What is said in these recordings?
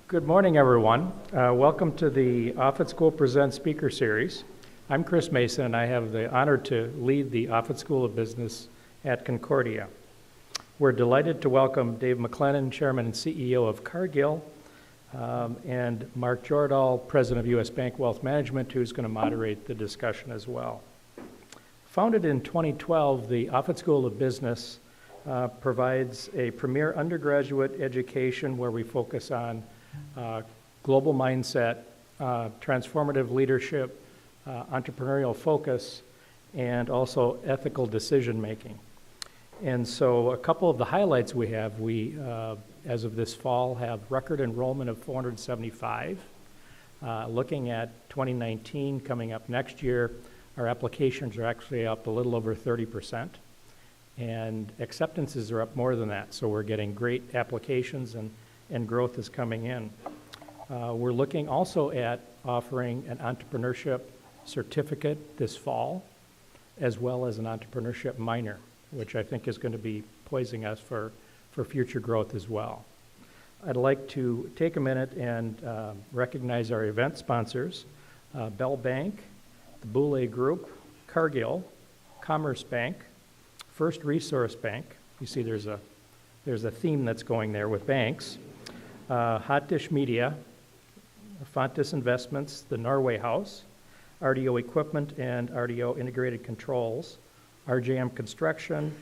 Good morning, everyone. Welcome to the Offutt School Presents Speaker Series. I'm Chris Mason, and I have the honor to lead the Offutt School of Business at Concordia. We're delighted to welcome Dave McLennan, Chairman and CEO of Cargill, and Mark Jordahl, President of U.S. Bank Wealth Management, who's going to moderate the discussion as well. Founded in 2012, the Offutt School of Business provides a premier undergraduate education where we focus on global mindset, transformative leadership, entrepreneurial focus, and also ethical decision making. And so a couple of the highlights we have, as of this fall, have record enrollment of 475. Looking at 2019 coming up next year, our applications are actually up a little over 30%, and acceptances are up more than that. So we're getting great applications and growth is coming in. We're looking also at offering an entrepreneurship certificate this fall, as well as an entrepreneurship minor, which I think is going to be poising us for future growth as well. I'd like to take a minute and recognize our event sponsors, Bell Bank, the Boulay Group, Cargill, Commerce Bank, First Resource Bank. You see there's a theme that's going there with banks. Hot Dish Media, Fontis Investments, the Norway House, RDO Equipment and RDO Integrated Controls, RJM Construction,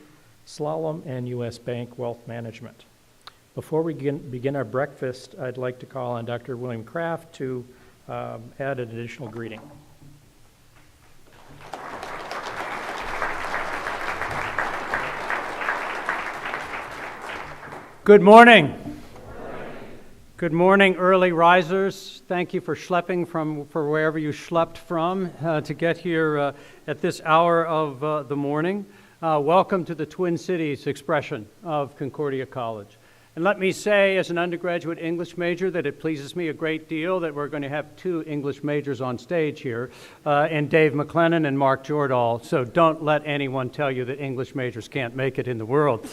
Slalom, and U.S. Bank Wealth Management. Before we begin our breakfast, I'd like to call on Dr. William Kraft to add an additional greeting. Good morning. Good morning, early risers. Thank you for schlepping for wherever you schlepped from to get here at this hour of the morning. Welcome to the Twin Cities expression of Concordia College. And let me say, as an undergraduate English major, that it pleases me a great deal that we're going to have two English majors on stage here, and Dave McLennan and Mark Jordahl. So don't let anyone tell you that English majors can't make it in the world.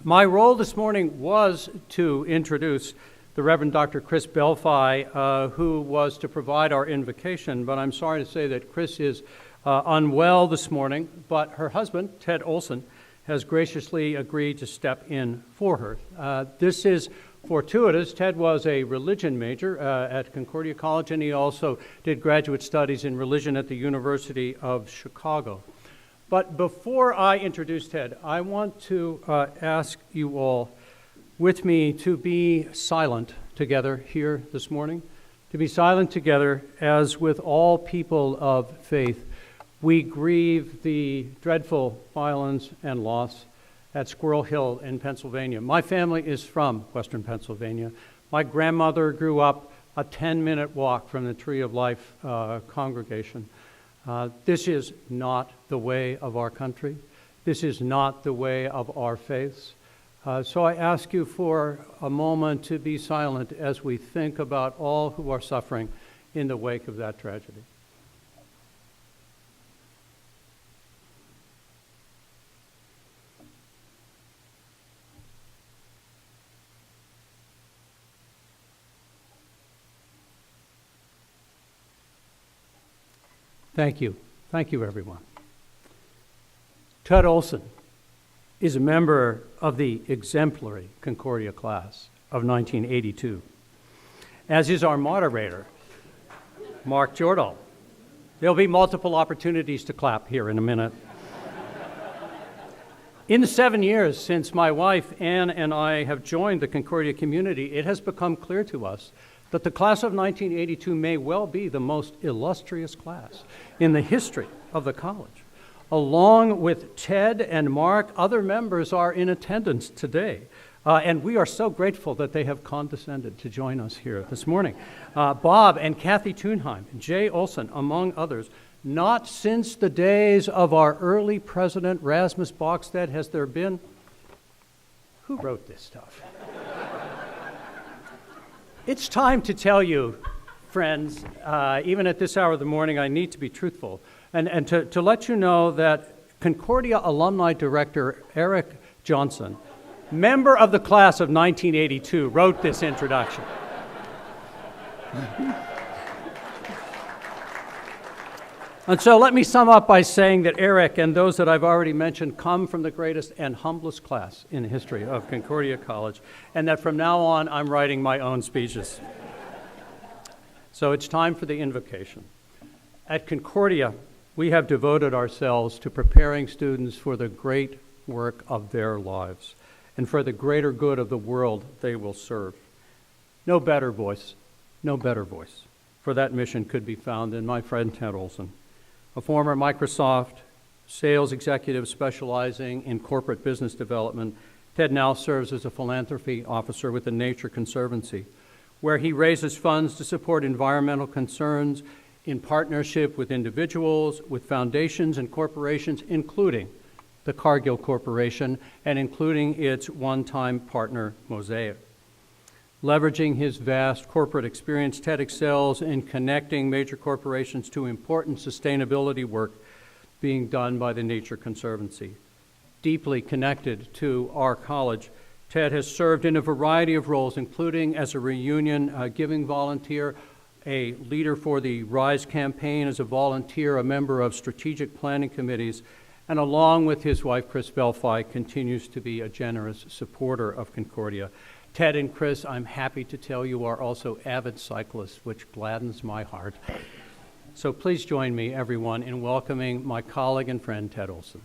My role this morning was to introduce the Reverend Dr. Chris Belfi, who was to provide our invocation, but I'm sorry to say that Chris is unwell this morning, but her husband, Ted Olson, has graciously agreed to step in for her. This is fortuitous. Ted was a religion major at Concordia College, and he also did graduate studies in religion at the University of Chicago. But before I introduce Ted, I want to ask you all with me to be silent together here this morning, to be silent together as with all people of faith, we grieve the dreadful violence and loss at Squirrel Hill in Pennsylvania. My family is from Western Pennsylvania. My grandmother grew up a 10-minute walk from the Tree of Life congregation. This is not the way of our country. This is not the way of our faiths. So I ask you for a moment to be silent as we think about all who are suffering in the wake of that tragedy. Thank you. Thank you, everyone. Ted Olson is a member of the exemplary Concordia class of 1982, as is our moderator, Mark Jordahl. There'll be multiple opportunities to clap here in a minute. In the 7 years since my wife, Ann, and I have joined the Concordia community, it has become clear to us that the class of 1982 may well be the most illustrious class in the history of the college. Along with Ted and Mark, other members are in attendance today, and we are so grateful that they have condescended to join us here this morning. Bob and Kathy Thunheim, Jay Olson, among others. Not since the days of our early president, Rasmus Bogstad, has there been... Who wrote this stuff? It's time to tell you, friends, even at this hour of the morning, I need to be truthful, and to let you know that Concordia Alumni Director Eric Johnson member of the class of 1982, wrote this introduction. And so let me sum up by saying that Eric and those that I've already mentioned come from the greatest and humblest class in the history of Concordia College, and that from now on I'm writing my own speeches. So it's time for the invocation. At Concordia, we have devoted ourselves to preparing students for the great work of their lives and for the greater good of the world they will serve. No better voice for that mission could be found in my friend Ted Olson, a former Microsoft sales executive specializing in corporate business development. Ted now serves as a philanthropy officer with the Nature Conservancy, where he raises funds to support environmental concerns in partnership with individuals, with foundations and corporations, including the Cargill Corporation and including its one-time partner, Mosaic. Leveraging his vast corporate experience, Ted excels in connecting major corporations to important sustainability work being done by the Nature Conservancy. Deeply connected to our college, Ted has served in a variety of roles, including as a reunion giving volunteer, a leader for the RISE campaign, as a volunteer, a member of strategic planning committees, and along with his wife, Chris Belfi, continues to be a generous supporter of Concordia. Ted and Chris, I'm happy to tell you, are also avid cyclists, which gladdens my heart. So please join me, everyone, in welcoming my colleague and friend, Ted Olson.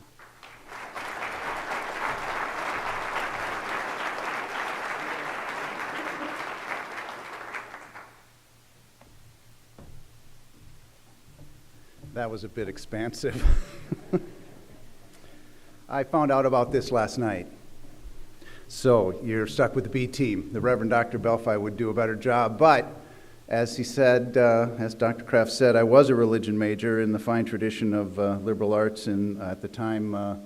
That was a bit expansive. I found out about this last night. So you're stuck with the B team. The Reverend Dr. Belfi would do a better job, but as he said, as Dr. Kraft said, I was a religion major in the fine tradition of liberal arts at the time,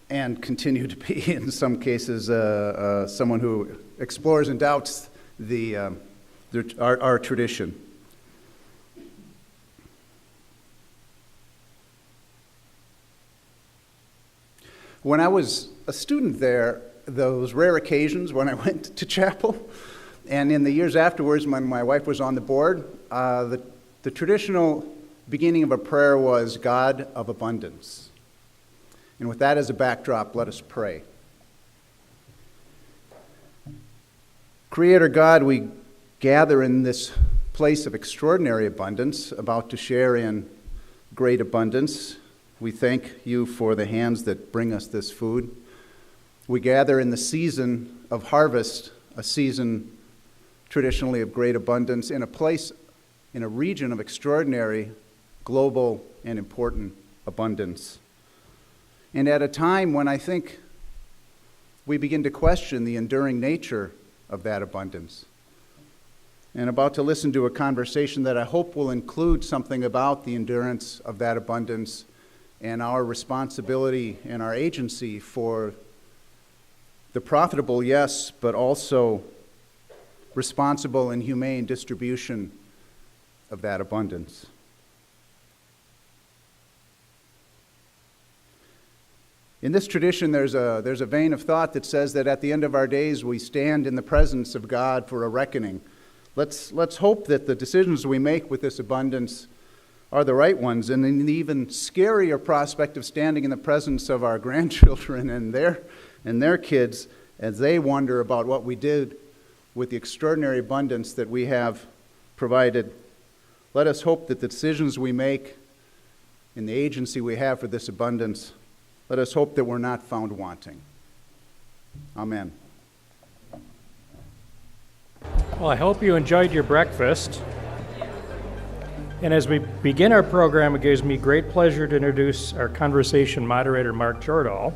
and continue to be in some cases someone who explores and doubts our tradition. When I was a student there, those rare occasions when I went to chapel, and in the years afterwards when my wife was on the board, the traditional beginning of a prayer was God of abundance. And with that as a backdrop, let us pray. Creator God, we gather in this place of extraordinary abundance, about to share in great abundance. We thank you for the hands that bring us this food. We gather in the season of harvest, a season traditionally of great abundance, in a place, in a region of extraordinary, global, and important abundance. And at a time when I think we begin to question the enduring nature of that abundance. And about to listen to a conversation that I hope will include something about the endurance of that abundance and our responsibility and our agency for the profitable, yes, but also responsible and humane distribution of that abundance. In this tradition, there's a vein of thought that says that at the end of our days, we stand in the presence of God for a reckoning. Let's hope that the decisions we make with this abundance are the right ones, and in the even scarier prospect of standing in the presence of our grandchildren and their kids as they wonder about what we did with the extraordinary abundance that we have provided. Let us hope that the decisions we make in the agency we have for this abundance, let us hope that we're not found wanting. Amen. Well, I hope you enjoyed your breakfast. And as we begin our program, it gives me great pleasure to introduce our conversation moderator, Mark Jordahl,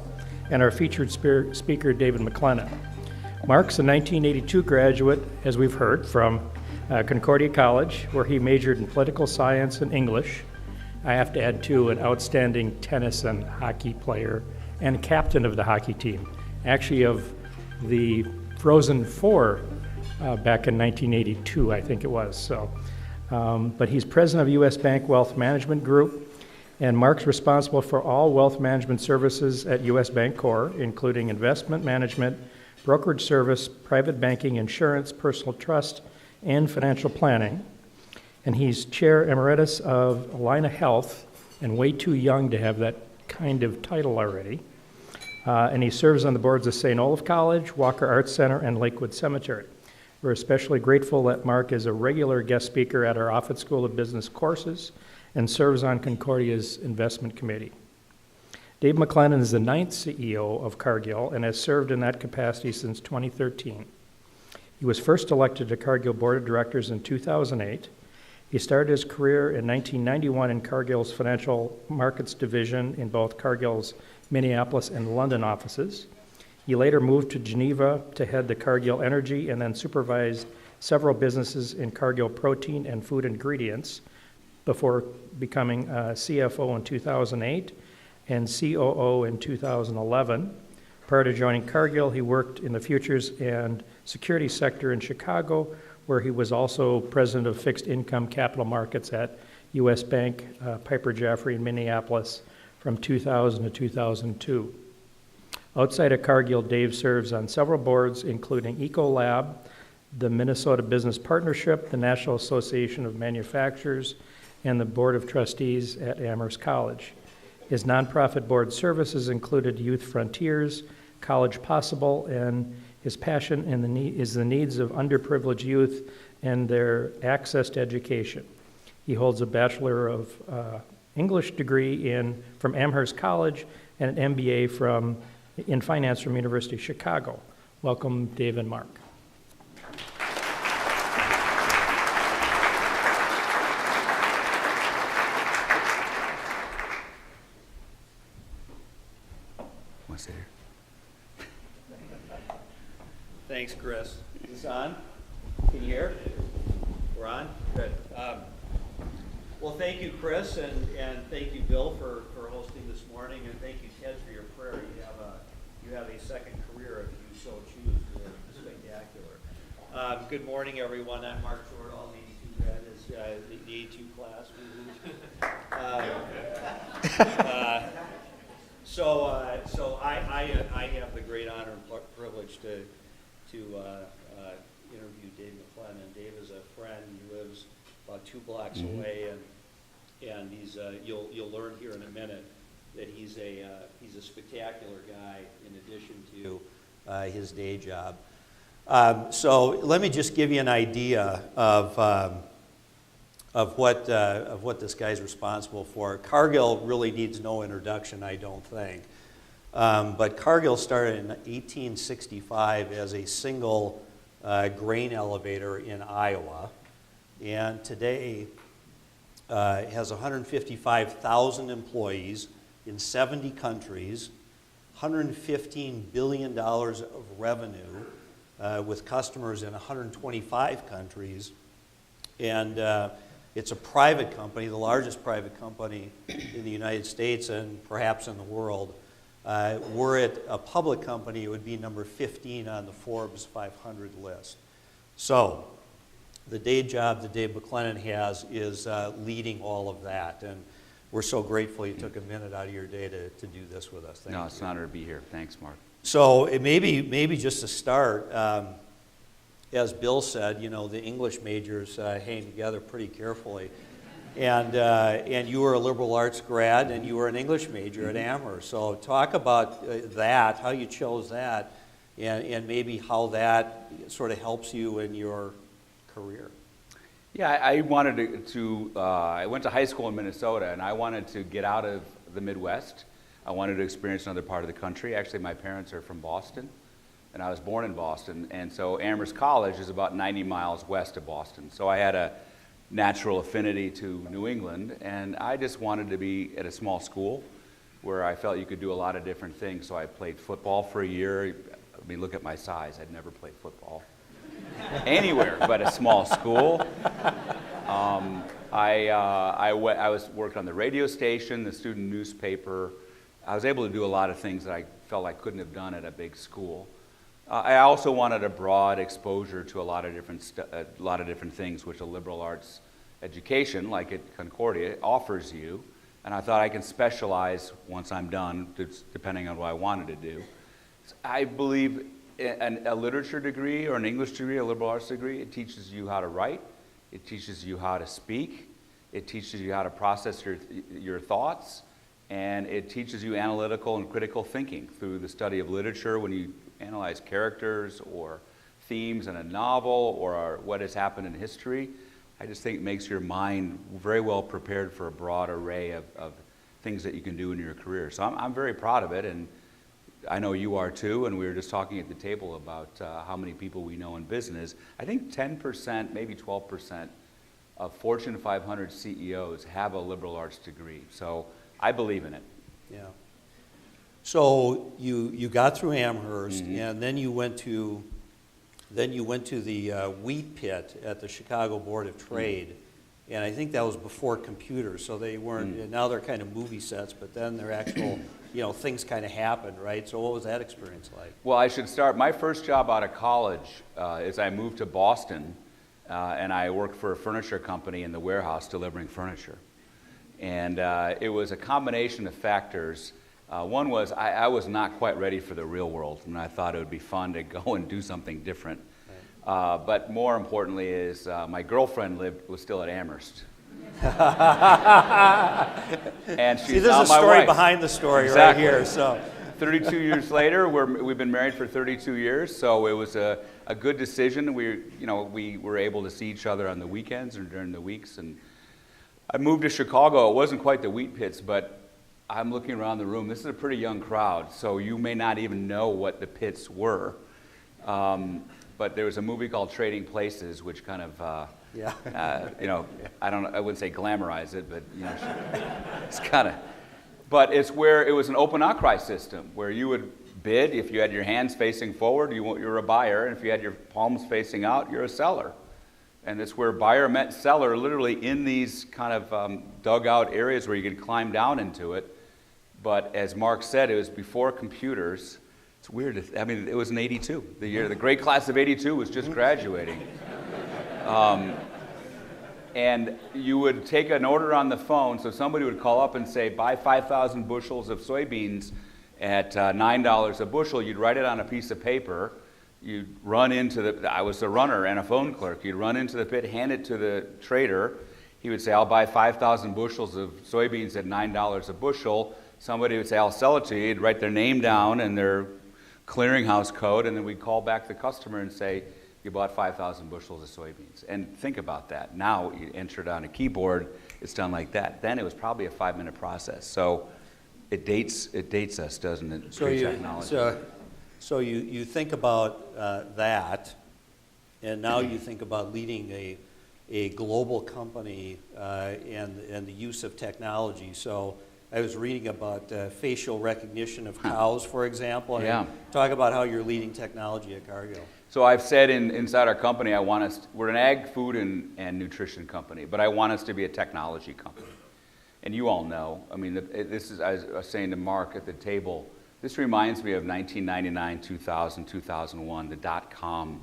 and our featured speaker, David McClendon. Mark's a 1982 graduate, as we've heard, from Concordia College, where he majored in political science and English. I have to add, too, an outstanding tennis and hockey player and captain of the hockey team, actually of the Frozen Four back in 1982, I think it was. But he's president of U.S. Bank Wealth Management Group, And Mark's responsible for all wealth management services at U.S. Bancorp, including investment management, brokerage service, private banking, insurance, personal trust, and financial planning. And he's chair emeritus of Alina Health, and way too young to have that kind of title already. And he serves on the boards of St. Olaf College, Walker Arts Center, and Lakewood Cemetery. We're especially grateful that Mark is a regular guest speaker at our Offutt School of Business courses and serves on Concordia's investment committee. Dave McClendon is the 9th CEO of Cargill and has served in that capacity since 2013. He was first elected to Cargill Board of Directors in 2008. He started his career in 1991 in Cargill's Financial Markets Division in both Cargill's Minneapolis and London offices. He later moved to Geneva to head the Cargill Energy and then supervised several businesses in Cargill Protein and Food Ingredients before becoming CFO in 2008 and COO in 2011. Prior to joining Cargill, he worked in the futures and securities sector in Chicago, where he was also president of fixed income capital markets at U.S. Bank, Piper Jaffray in Minneapolis from 2000 to 2002. Outside of Cargill, Dave serves on several boards, including Ecolab, the Minnesota Business Partnership, the National Association of Manufacturers, and the Board of Trustees at Amherst College. His nonprofit board services included Youth Frontiers, College Possible, and his passion is the needs of underprivileged youth and their access to education. He holds a Bachelor of English degree from Amherst College and an MBA in finance from University of Chicago. Welcome, Dave and Mark. Want to sit here? Thanks, Chris. Is this on? Can you hear? We're on? Good. Well, thank you, Chris, and thank you, Bill, for hosting this morning, and thank you, Ted, for your prayer. You have a second career if you so choose. Spectacular. Good morning, everyone. I'm Mark Jordahl, the 82 grad, is the 82 class. So I have the great honor and privilege to interview Dave McLennan. Dave is a friend. He lives about 2 blocks away, and he's you'll learn here in a minute that he's a spectacular guy in addition to his day job. So let me just give you an idea of what this guy's responsible for. Cargill really needs no introduction, I don't think. But Cargill started in 1865 as a single grain elevator in Iowa, and today has 155,000 employees in 70 countries, $115 billion of revenue with customers in 125 countries, and it's a private company, the largest private company in the United States and perhaps in the world. Were it a public company, it would be number 15 on the Forbes 500 list. So, the day job that Dave McLennan has is leading all of that, and we're so grateful you took a minute out of your day to do this with us. Thank you. No, it's an honor to be here. Thanks, Mark. So, maybe just to start, as Bill said, the English majors hang together pretty carefully. And you were a liberal arts grad, and you were an English major at Amherst. So talk about that, how you chose that, and maybe how that sort of helps you in your career. Yeah, I wanted to I went to high school in Minnesota, and I wanted to get out of the Midwest. I wanted to experience another part of the country. Actually, my parents are from Boston, and I was born in Boston. And so Amherst College is about 90 miles west of Boston. So I had a natural affinity to New England, and I just wanted to be at a small school where I felt you could do a lot of different things. So I played football for a year. I mean, look at my size. I'd never played football anywhere but a small school. I worked on the radio station, the student newspaper. I was able to do a lot of things that I felt I couldn't have done at a big school. I also wanted a broad exposure to a lot of different things which a liberal arts education, like at Concordia, offers you. And I thought I can specialize once I'm done, depending on what I wanted to do. I believe a literature degree or an English degree, a liberal arts degree, it teaches you how to write, it teaches you how to speak, it teaches you how to process your thoughts, and it teaches you analytical and critical thinking through the study of literature when you analyze characters or themes in a novel or what has happened in history. I just think it makes your mind very well prepared for a broad array of things that you can do in your career. So I'm very proud of it, and I know you are too, and we were just talking at the table about how many people we know in business. I think 10%, maybe 12% of Fortune 500 CEOs have a liberal arts degree. So I believe in it. Yeah. So you got through Amherst, and then you went to the wheat pit at the Chicago Board of Trade, and I think that was before computers. So they weren't. Now they're kind of movie sets, but then they're actual. Things kind of happened, right? So what was that experience like? Well, I should start. My first job out of college is I moved to Boston, and I worked for a furniture company in the warehouse delivering furniture. And it was a combination of factors. One was I was not quite ready for the real world, and I thought it would be fun to go and do something different. Right. But more importantly is my girlfriend was still at Amherst. And she's See, there's now a my story wife. behind the story Exactly. right here. So 32 years later, we've been married for 32 years, so it was a good decision. We were able to see each other on the weekends or during the weeks. And I moved to Chicago. It wasn't quite the wheat pits, but I'm looking around the room. This is a pretty young crowd, so you may not even know what the pits were. But there was a movie called Trading Places, which kind of I wouldn't say glamorize it, but it's kind of. But it's where it was an open outcry system where you would bid. If you had your hands facing forward, you're a buyer, and if you had your palms facing out, you're a seller. And it's where buyer met seller, literally in these kind of dugout areas where you could climb down into it. But as Mark said, it was before computers. It's weird. It was in '82. The great class of '82 was just graduating. And you would take an order on the phone, so somebody would call up and say, buy 5,000 bushels of soybeans at $9 a bushel. You'd write it on a piece of paper. You'd run into I was a runner and a phone clerk. You'd run into the pit, hand it to the trader. He would say, I'll buy 5,000 bushels of soybeans at $9 a bushel. Somebody would say, I'll sell it to you. You'd write their name down and their clearinghouse code, and then we'd call back the customer and say, you bought 5,000 bushels of soybeans. And think about that. Now you enter it on a keyboard, it's done like that. Then it was probably a 5-minute process. So it dates us, doesn't it? So you think about that, and now you think about leading a global company and the use of technology. So I was reading about facial recognition of cows, for example. And talk about how you're leading technology at Cargill. So I've said inside our company, we're an ag, food, and nutrition company, but I want us to be a technology company. And you all know, this is, I was saying to Mark at the table, this reminds me of 1999, 2000, 2001, the dot-com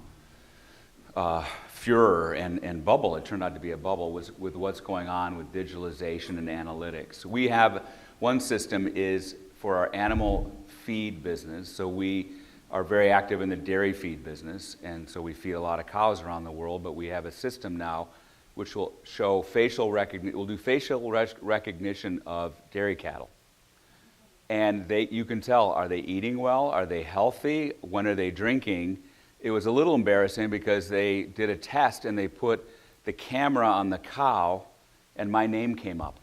furor and bubble. It turned out to be a bubble with what's going on with digitalization and analytics. We have one system is for our animal feed business, so we are very active in the dairy feed business, and so we feed a lot of cows around the world, but we have a system now which will show we'll do facial recognition of dairy cattle. And you can tell, are they eating well? Are they healthy? When are they drinking? It was a little embarrassing because they did a test and they put the camera on the cow and my name came up.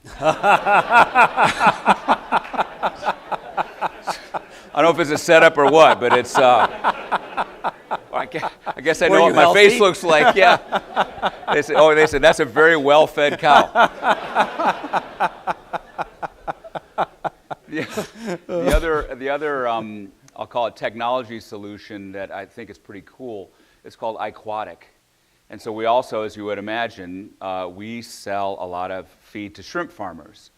I don't know if it's a setup or what, but it's, I guess I know what my face looks like, yeah. They said, that's a very well-fed cow. The other I'll call it technology solution that I think is pretty cool, it's called iQuatic. And so we also, as you would imagine, we sell a lot of feed to shrimp farmers.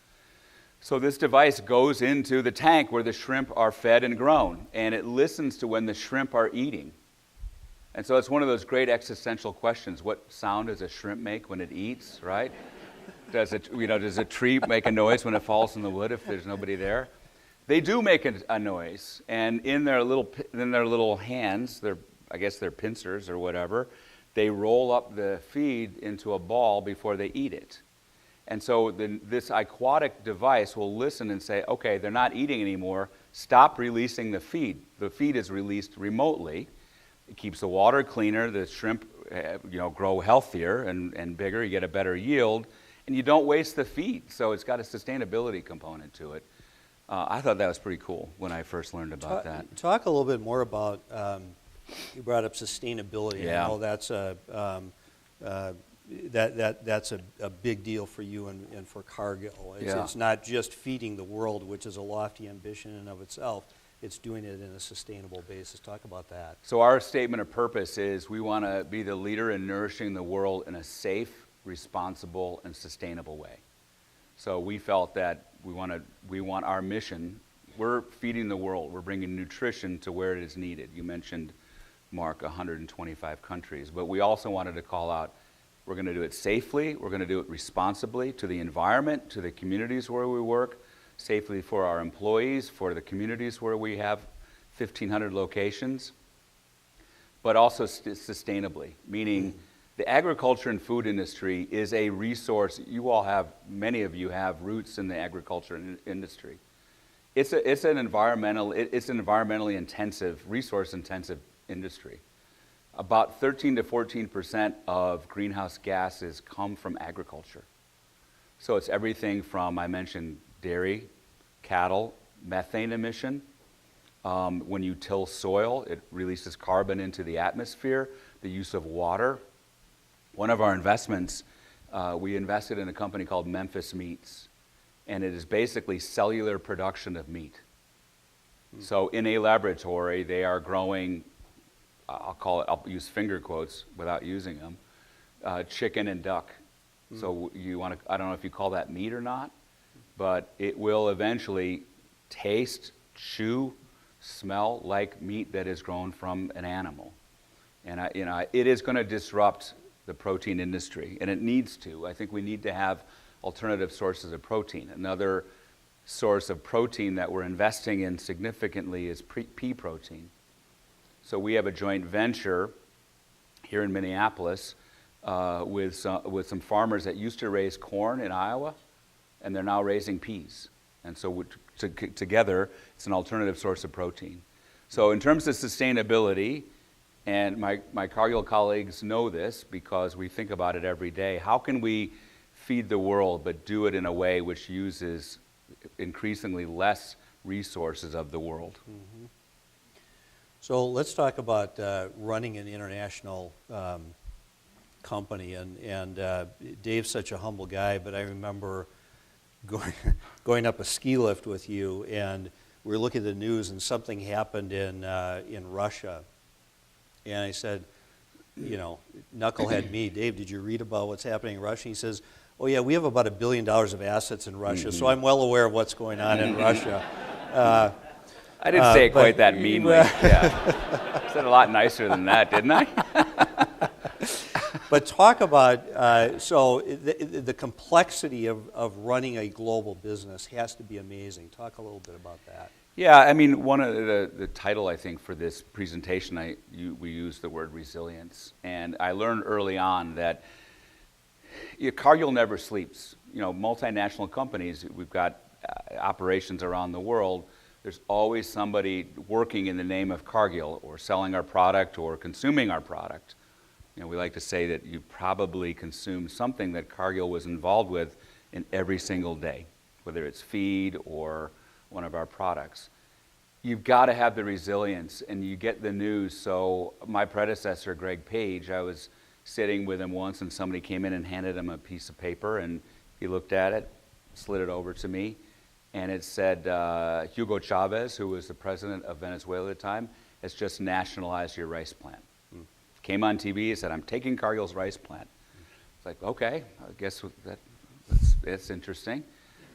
So this device goes into the tank where the shrimp are fed and grown, and it listens to when the shrimp are eating. And so it's one of those great existential questions. What sound does a shrimp make when it eats, right? Does a tree make a noise when it falls in the wood if there's nobody there? They do make a noise, and in their little hands, I guess they're pincers or whatever, they roll up the feed into a ball before they eat it. And so this aquatic device will listen and say, okay, they're not eating anymore, stop releasing the feed. The feed is released remotely. It keeps the water cleaner, the shrimp grow healthier and bigger, you get a better yield, and you don't waste the feed. So it's got a sustainability component to it. I thought that was pretty cool when I first learned about that. Talk a little bit more about, you brought up sustainability. Yeah. I know that's a big deal for you and for Cargill. It's not just feeding the world, which is a lofty ambition in and of itself. It's doing it in a sustainable basis. Talk about that. So our statement of purpose is we want to be the leader in nourishing the world in a safe, responsible, and sustainable way. So we felt that we want our mission. We're feeding the world. We're bringing nutrition to where it is needed. You mentioned, Mark, 125 countries. But we also wanted to call out, we're going to do it safely. We're going to do it responsibly to the environment, to the communities where we work, safely for our employees, for the communities where we have 1,500 locations, but also sustainably, meaning the agriculture and food industry is a resource. Many of you have roots in the agriculture industry. It's an environmentally intensive, resource-intensive industry. About 13 to 14% of greenhouse gases come from agriculture. So it's everything from, I mentioned, dairy, cattle, methane emission. When you till soil, it releases carbon into the atmosphere, the use of water. One of our investments, we invested in a company called Memphis Meats, and it is basically cellular production of meat. So in a laboratory, they are growing, I'll use finger quotes without using them, chicken and duck. So I don't know if you call that meat or not, but it will eventually taste, chew, smell like meat that is grown from an animal. And it is going to disrupt the protein industry, and it needs to. I think we need to have alternative sources of protein. Another source of protein that we're investing in significantly is pea protein. So we have a joint venture here in Minneapolis with some farmers that used to raise corn in Iowa, and they're now raising peas. And so together, it's an alternative source of protein. So in terms of sustainability, and my Cargill colleagues know this because we think about it every day, how can we feed the world but do it in a way which uses increasingly less resources of the world? Mm-hmm. So let's talk about running an international company. And Dave's such a humble guy, but I remember going up a ski lift with you, and we were looking at the news, and something happened in Russia. And I said, knucklehead me, Dave, did you read about what's happening in Russia? He says, oh yeah, we have about $1 billion of assets in Russia, so I'm well aware of what's going on in Russia. I didn't say it quite that meanly. Yeah. I said a lot nicer than that, didn't I? But talk about, the complexity of running a global business has to be amazing. Talk a little bit about that. Yeah, I mean, one of the title, I think, for this presentation, we use the word resilience. And I learned early on that Cargill never sleeps. Multinational companies, we've got operations around the world. There's always somebody working in the name of Cargill or selling our product or consuming our product. We like to say that you probably consumed something that Cargill was involved with in every single day, whether it's feed or one of our products. You've got to have the resilience, and you get the news. So my predecessor, Greg Page, I was sitting with him once, and somebody came in and handed him a piece of paper, and he looked at it, slid it over to me, and it said, Hugo Chavez, who was the president of Venezuela at the time, has just nationalized your rice plant. Came on TV, he said, I'm taking Cargill's rice plant. It's like, okay, I guess that's interesting.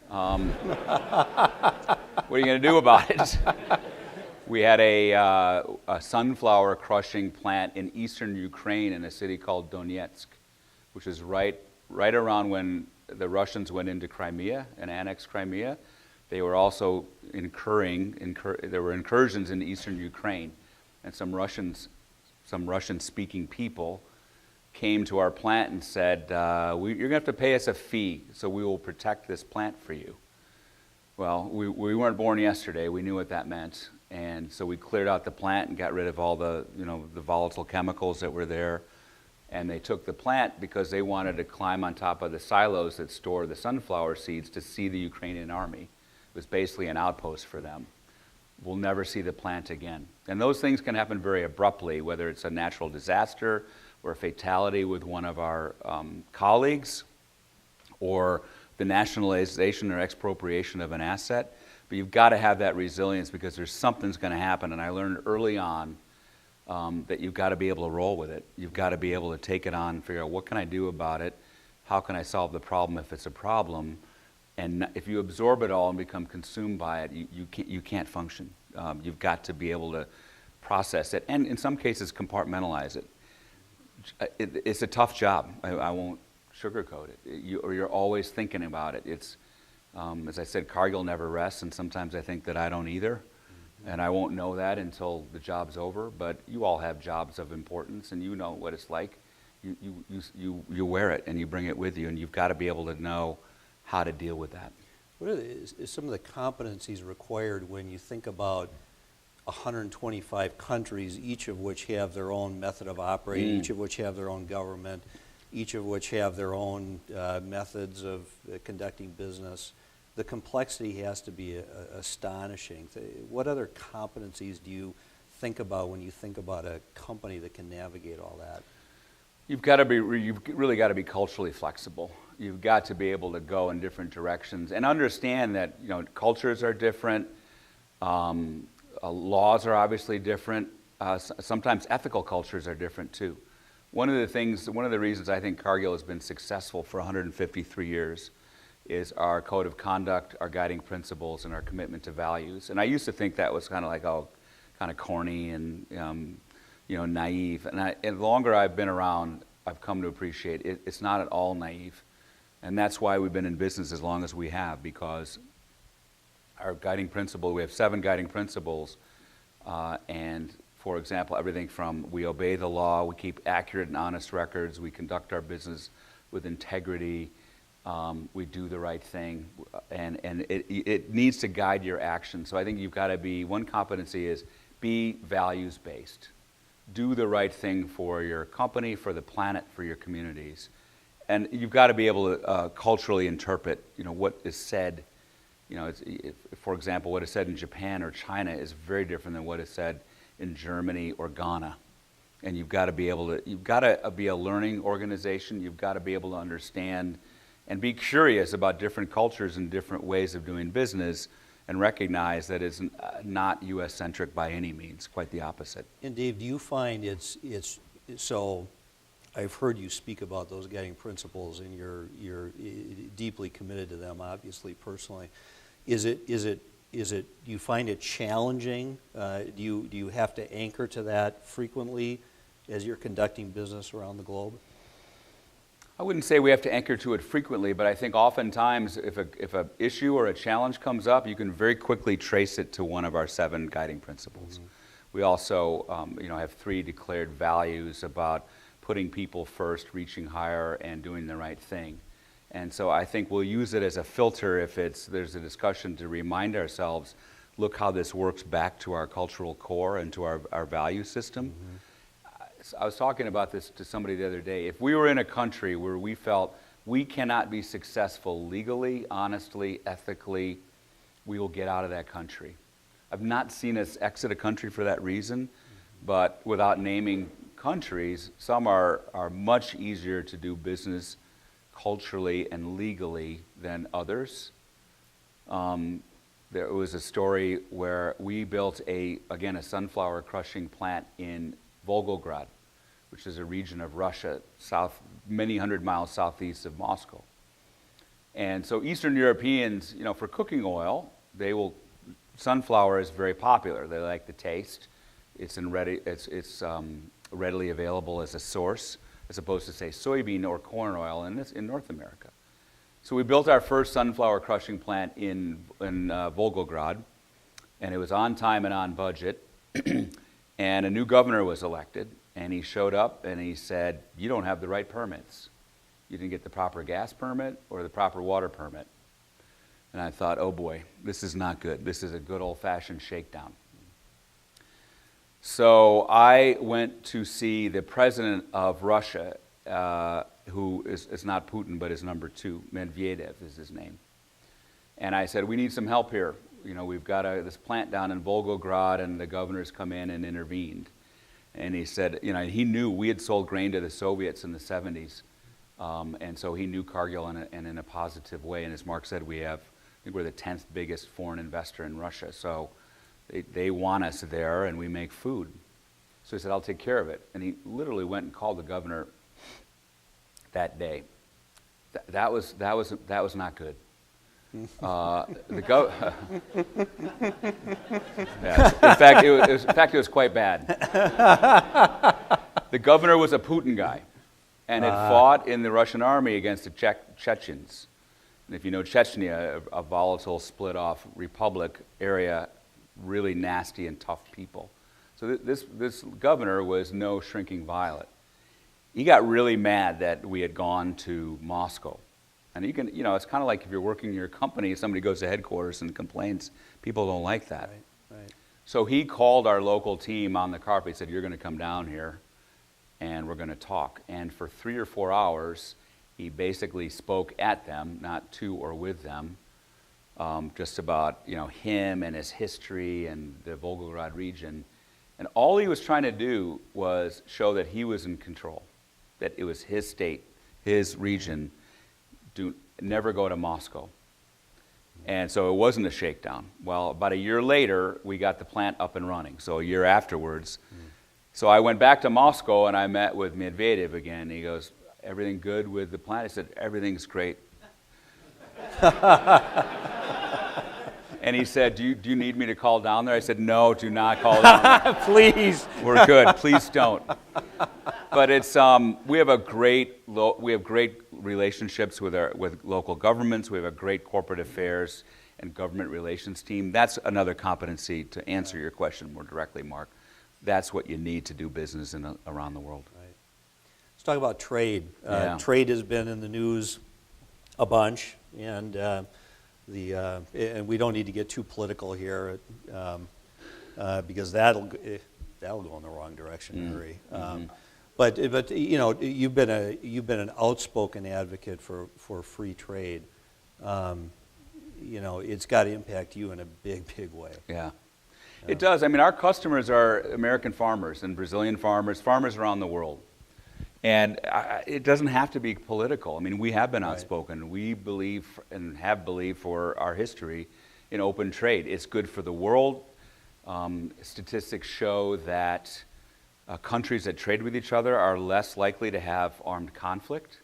What are you going to do about it? We had a sunflower crushing plant in eastern Ukraine in a city called Donetsk, which is right around when the Russians went into Crimea and annexed Crimea, they were also there were incursions into eastern Ukraine, and some Russian-speaking people came to our plant and said, you're going to have to pay us a fee, so we will protect this plant for you. Well, we weren't born yesterday. We knew what that meant, and so we cleared out the plant and got rid of all the volatile chemicals that were there. And they took the plant because they wanted to climb on top of the silos that store the sunflower seeds to see the Ukrainian army. It was basically an outpost for them. We'll never see the plant again. And those things can happen very abruptly, whether it's a natural disaster or a fatality with one of our colleagues, or the nationalization or expropriation of an asset. But you've got to have that resilience because something's going to happen. And I learned early on that you've got to be able to roll with it. You've got to be able to take it on, figure out what can I do about it, how can I solve the problem if it's a problem, and if you absorb it all and become consumed by it, you can't function. You've got to be able to process it, and in some cases compartmentalize it. It's a tough job. I won't sugarcoat it. You're always thinking about it. It's, as I said, Cargill never rests, and sometimes I think that I don't either. And I won't know that until the job's over, but you all have jobs of importance, and you know what it's like. You wear it, and you bring it with you, and you've got to be able to know how to deal with that. What are some of the competencies required when you think about 125 countries, each of which have their own method of operating, each of which have their own government, each of which have their own methods of conducting business? The complexity has to be astonishing. What other competencies do you think about when you think about a company that can navigate all that? You've really got to be culturally flexible. You've got to be able to go in different directions and understand that cultures are different, laws are obviously different. Sometimes ethical cultures are different too. One of the reasons I think Cargill has been successful for 153 years is our code of conduct, our guiding principles, and our commitment to values. And I used to think that was kind of corny and naive. And the longer I've been around, I've come to appreciate it's not at all naive. And that's why we've been in business as long as we have, because our guiding principle, we have 7 guiding principles, and for example, everything from we obey the law, we keep accurate and honest records, we conduct our business with integrity, we do the right thing, and it needs to guide your action. So I think you've got to be, one competency is be values-based. Do the right thing for your company, for the planet, for your communities. And you've got to be able to culturally interpret, what is said. For example, what is said in Japan or China is very different than what is said in Germany or Ghana. And you've got to be a learning organization. You've got to be able to understand and be curious about different cultures and different ways of doing business, and recognize that it's not U.S.-centric by any means, quite the opposite. And Dave, do you find it's so? I've heard you speak about those guiding principles, and you're deeply committed to them, obviously, personally. Do you find it challenging? Do you have to anchor to that frequently as you're conducting business around the globe? I wouldn't say we have to anchor to it frequently, but I think oftentimes if an issue or a challenge comes up, you can very quickly trace it to one of our 7 guiding principles. Mm-hmm. We also have 3 declared values about putting people first, reaching higher, and doing the right thing. And so I think we'll use it as a filter if there's a discussion to remind ourselves, look how this works back to our cultural core and to our value system. Mm-hmm. I was talking about this to somebody the other day. If we were in a country where we felt we cannot be successful legally, honestly, ethically, we will get out of that country. I've not seen us exit a country for that reason, but without naming countries, some are much easier to do business culturally and legally than others. There was a story where we built a sunflower crushing plant in Volgograd, which is a region of Russia, many hundred miles southeast of Moscow. And so Eastern Europeans, for cooking oil, sunflower is very popular. They like the taste. It's readily available as a source, as opposed to, say, soybean or corn oil in North America. So we built our first sunflower crushing plant in Volgograd, and it was on time and on budget. And a new governor was elected, and he showed up and he said, "You don't have the right permits. You didn't get the proper gas permit or the proper water permit." And I thought, oh boy, this is not good. This is a good old-fashioned shakedown. So I went to see the president of Russia, who is not Putin, but is number 2, Medvedev is his name. And I said, we need some help here. You know, we've got this plant down in Volgograd, and the governor's come in and intervened. And he said, you know, he knew we had sold grain to the Soviets in the 70s, and so he knew Cargill in a positive way. And as Mark said, I think we're the 10th biggest foreign investor in Russia. So they want us there, and we make food. So he said, I'll take care of it. And he literally went and called the governor that day. That was not good. Yeah. In fact, it was quite bad. The governor was a Putin guy, and had fought in the Russian army against the Chechens. And if you know Chechnya, a volatile, split-off republic area, really nasty and tough people. So this governor was no shrinking violet. He got really mad that we had gone to Moscow. And it's kind of like if you're working in your company, somebody goes to headquarters and complains. People don't like that. Right. So he called our local team on the carpet. He said, "You're going to come down here, and we're going to talk." And for 3 or 4 hours, he basically spoke at them, not to or with them, just about him and his history and the Volgograd region. And all he was trying to do was show that he was in control, that it was his state, his region. Never go to Moscow. And so it wasn't a shakedown. Well, about a year later, we got the plant up and running, so a year afterwards. So I went back to Moscow, and I met with Medvedev again. He goes, "Everything good with the plant?" I said, "Everything's great." And he said, do you need me to call down there? I said, "No, do not call down there." Please. We're good. Please don't. But it's we have great relationships with local governments. We have a great corporate affairs and government relations team. That's another competency to answer your question more directly, Mark. That's what you need to do business around the world. Right. Let's talk about trade. Yeah. Trade has been in the news a bunch, and and we don't need to get too political here, because that'll go in the wrong direction in a hurry. But you've been an outspoken advocate for free trade. It's got to impact you in a big way. Yeah. It does. I mean, our customers are American farmers and Brazilian farmers around the world. And it doesn't have to be political. I mean, we have been outspoken. We believe and have believed for our history in open trade. It's good for the world. Statistics show that countries that trade with each other are less likely to have armed conflict.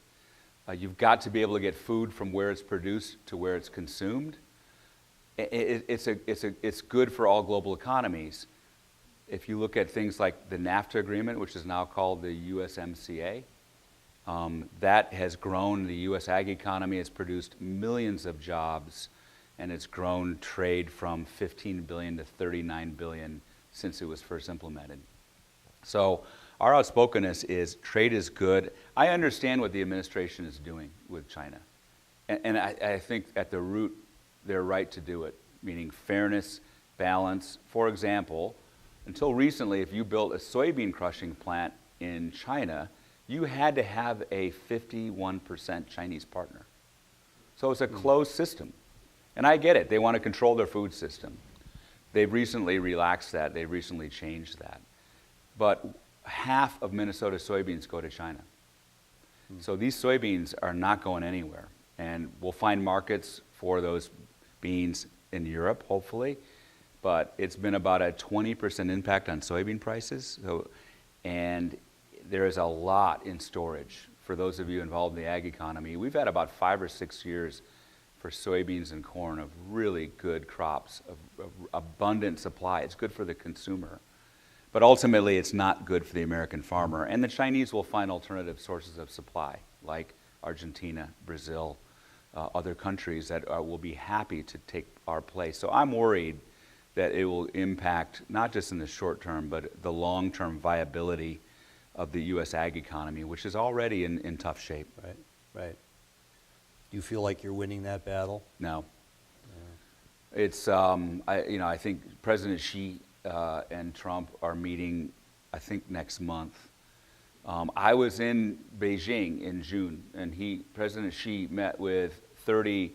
You've got to be able to get food from where it's produced to where it's consumed. It's good for all global economies. If you look at things like the NAFTA agreement, which is now called the USMCA, that has grown. The U.S. ag economy has produced millions of jobs, and it's grown trade from $15 billion to $39 billion since it was first implemented. So our outspokenness is trade is good. I understand what the administration is doing with China. And I think at the root, they're right to do it, meaning fairness, balance. For example, until recently, if you built a soybean crushing plant in China, you had to have a 51% Chinese partner. So it's a closed system. And I get it. They want to control their food system. They've recently relaxed that. They've recently changed that. But half of Minnesota soybeans go to China. So these soybeans are not going anywhere. And we'll find markets for those beans in Europe, hopefully. But it's been about a 20% impact on soybean prices. And there is a lot in storage. For those of you involved in the ag economy, we've had about 5 or 6 years for soybeans and corn of really good crops, of abundant supply. It's good for the consumer. But ultimately, it's not good for the American farmer. And the Chinese will find alternative sources of supply, like Argentina, Brazil, other countries that will be happy to take our place. So I'm worried that it will impact, not just in the short term, but the long-term viability of the U.S. ag economy, which is already in tough shape. Right, right. Do you feel like you're winning that battle? No. It's, I think President Xi and Trump are meeting, I think, next month. I was in Beijing in June, and President Xi met with 30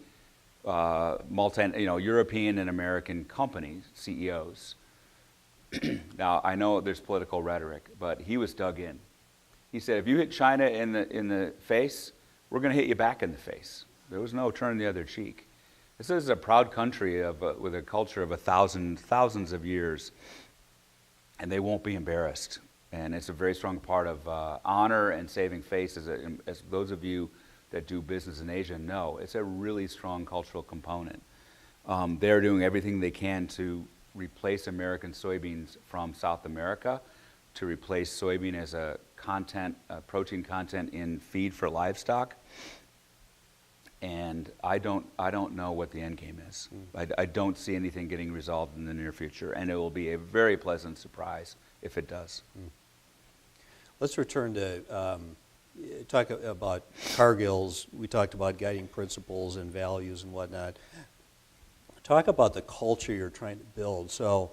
European and American companies, CEOs. Now, I know there's political rhetoric, but he was dug in. He said, if you hit China in the face, we're going to hit you back in the face. There was no turn the other cheek. This is a proud country with a culture of thousands of years, and they won't be embarrassed. And it's a very strong part of honor and saving face, as those of you that do business in Asia know. It's a really strong cultural component. They're doing everything they can to replace American soybeans from South America, to replace soybean as a protein content in feed for livestock. And I don't know what the end game is. I don't see anything getting resolved in the near future, and it will be a very pleasant surprise if it does. Let's return to talk about Cargill's. We talked about guiding principles and values and whatnot. Talk about the culture you're trying to build. So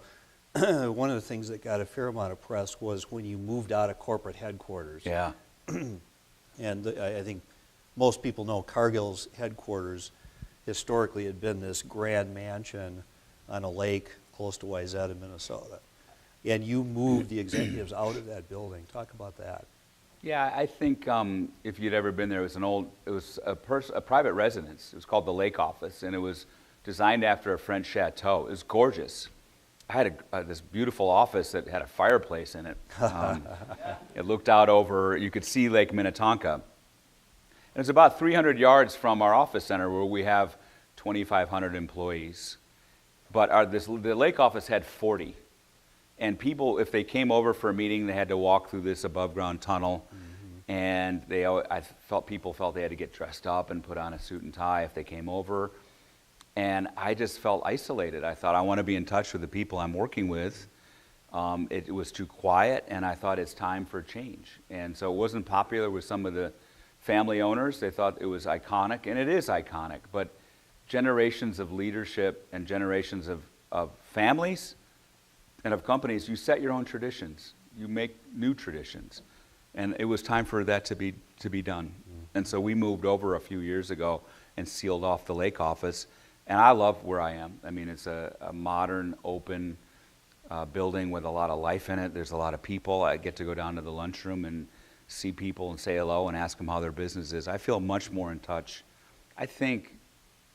one of the things that got a fair amount of press was when you moved out of corporate headquarters. Yeah. And I think most people know Cargill's headquarters historically had been this grand mansion on a lake close to Wayzata, Minnesota. And you moved the executives out of that building. Talk about that. Yeah, I think if you'd ever been there, it was a private residence. It was called the Lake Office, and it was designed after a French chateau. It was gorgeous. I had this beautiful office that had a fireplace in it. It looked out over, you could see Lake Minnetonka. And it's about 300 yards from our office center where we have 2,500 employees. But the Lake Office had 40. And people, if they came over for a meeting, they had to walk through this above-ground tunnel. Mm-hmm. And people felt they had to get dressed up and put on a suit and tie if they came over. And I just felt isolated. I thought, I want to be in touch with the people I'm working with. It was too quiet, and I thought it's time for change. And so it wasn't popular with some of the family owners. They thought it was iconic, and it is iconic. But generations of leadership and generations of families and of companies, you set your own traditions. You make new traditions. And it was time for that to be done. Mm-hmm. And so we moved over a few years ago and sealed off the Lake Office. And I love where I am. I mean, it's a modern, open building with a lot of life in it. There's a lot of people. I get to go down to the lunchroom and see people and say hello and ask them how their business is. I feel much more in touch. I think